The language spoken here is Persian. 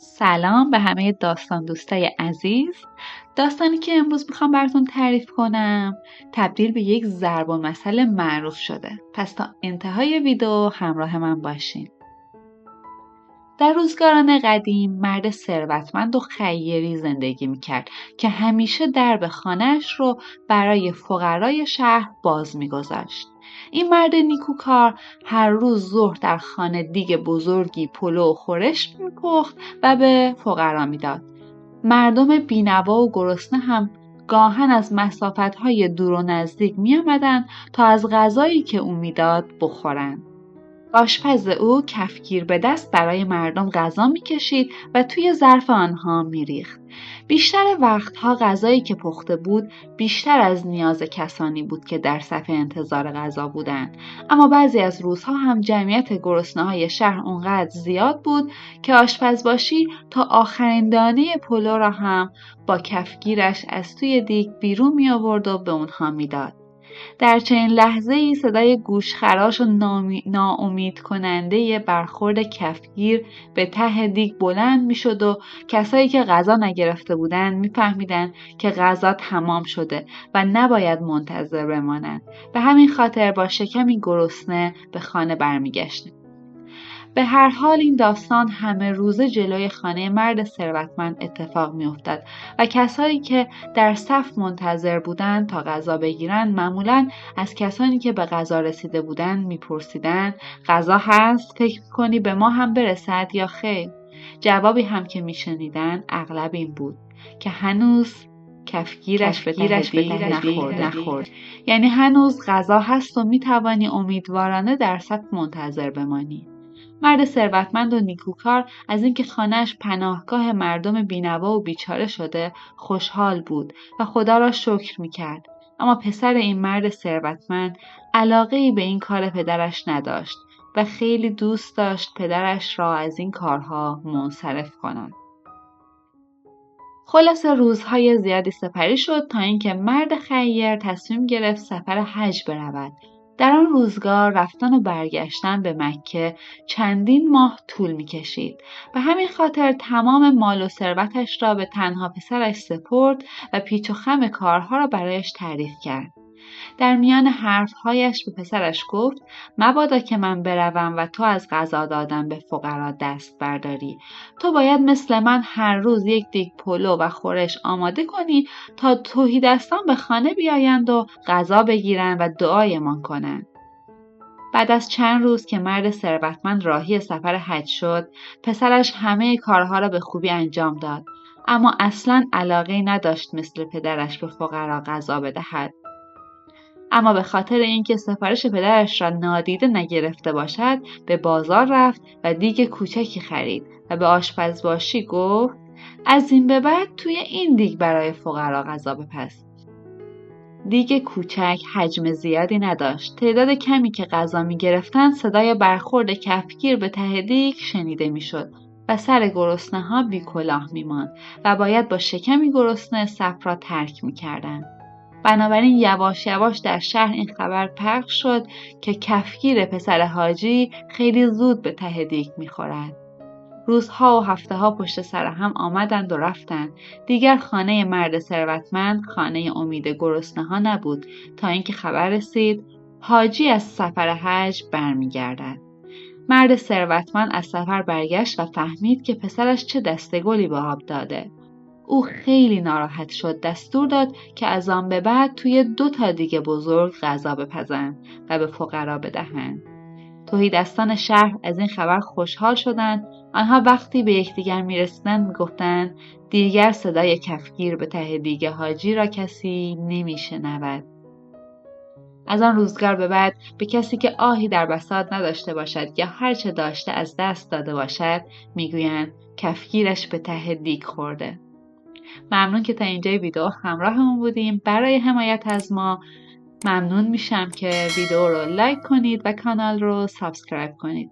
سلام به همه داستان دوستای عزیز. داستانی که امروز میخوام براتون تعریف کنم تبدیل به یک ضرب المثل معروف شده. پس تا انتهای ویدیو همراه من باشین. در روزگاران قدیم مرد ثروتمند و خیری زندگی میکرد که همیشه درب خانه‌اش رو برای فقرای شهر باز میگذاشت. این مرد نیکوکار هر روز ظهر در خانه دیگ بزرگی پلو و خورش میپخت و به فقرا میداد. مردم بینوا و گرسنه هم گاهن از مسافت‌های دور و نزدیک میآمدند تا از غذایی که او میداد بخورند. آشپز او کفگیر به دست برای مردم غذا می‌کشید و توی ظرف آنها می‌ریخت. بیشتر وقتها غذایی که پخته بود بیشتر از نیاز کسانی بود که در صف انتظار غذا بودند. اما بعضی از روزها هم جمعیت گرسنه‌های شهر اونقدر زیاد بود که آشپزباشی تا آخرین دانه پلو را هم با کفگیرش از توی دیگ بیرون می‌آورد و به اونها می‌داد. در چنین لحظه‌ای صدای گوشخراش و ناامید کننده برخورد کفگیر به ته دیگ بلند می‌شد و کسایی که غذا نگرفته بودند می‌فهمیدند که غذا تمام شده و نباید منتظر بمانند. به همین خاطر با شکمی گرسنه به خانه برمیگشتند. به هر حال این داستان همه روزه جلوی خانه مرد ثروتمند اتفاق می‌افتاد و کسایی که در صف منتظر بودند تا غذا بگیرند معمولاً از کسانی که به غذا رسیده بودند می‌پرسیدند غذا هست؟ فکر می‌کنی به ما هم برسد یا خیر؟ جوابی هم که می‌شنیدند اغلب این بود که هنوز کفگیرش به ته نخورد. یعنی هنوز غذا هست و می‌توانی امیدوارانه در صف منتظر بمانی. مرد ثروتمند و نیکوکار از اینکه خانه‌اش پناهگاه مردم بینوا و بیچاره شده خوشحال بود و خدا را شکر می‌کرد. اما پسر این مرد ثروتمند علاقه‌ای به این کار پدرش نداشت و خیلی دوست داشت پدرش را از این کارها منصرف کند. خلاصه روزهای زیادی سپری شد تا اینکه مرد خیر تصمیم گرفت سفر حج برود. در آن روزگار رفتن و برگشتن به مکه چندین ماه طول می‌کشید. به همین خاطر تمام مال و ثروتش را به تنها پسرش سپرد و پیچ و خم کارها را برایش تعریف کرد. در میان حرفهایش به پسرش گفت مبادا که من بروم و تو از غذا دادن به فقرا دست برداری. تو باید مثل من هر روز یک دیگ پلو و خورش آماده کنی تا تهیدستان به خانه بیایند و غذا بگیرند و دعایمان کنند. بعد از چند روز که مرد ثروتمند راهی سفر حج شد، پسرش همه کارها را به خوبی انجام داد، اما اصلاً علاقه نداشت مثل پدرش به فقرا غذا بدهد. اما به خاطر اینکه سفارش پدرش را نادیده نگرفته باشد به بازار رفت و دیگ کوچکی خرید و به آشپزباشی گفت از این به بعد توی این دیگ برای فقرا غذا بپز. دیگ کوچک حجم زیادی نداشت. تعداد کمی که غذا می گرفتن صدای برخورد کفگیر به ته دیگ شنیده می شد و سر گرسنه ها بی کلاه می ماند و باید با شکمی گرسنه صف را ترک می کردن. بنابراین یواش یواش در شهر این خبر پخش شد که کفگیر پسر حاجی خیلی زود به ته دیگ می‌خورد. روزها و هفته‌ها پشت سر هم آمدند و رفتند. دیگر خانه مرد ثروتمند خانه امید گرسنه‌ها نبود تا اینکه خبر رسید حاجی از سفر حج برمیگردد. مرد ثروتمند از سفر برگشت و فهمید که پسرش چه دسته‌گلی به آب داده. او خیلی ناراحت شد. دستور داد که از آن به بعد توی 2 دیگ بزرگ غذا بپزند و به فقرا بدهند. تهیدستان شهر از این خبر خوشحال شدند. آنها وقتی به یکدیگر می‌رسیدند می‌گفتند دیگر صدای کفگیر به ته دیگ حاجی را کسی نمی‌شنود. از آن روزگار به بعد به کسی که آهی در بساط نداشته باشد یا هر چه داشته از دست داده باشد میگویند کفگیرش به ته دیگ خورده. ممنون که تا اینجای ویدیو همراهمون بودیم. برای حمایت از ما ممنون میشم که ویدیو رو لایک کنید و کانال رو سابسکرایب کنید.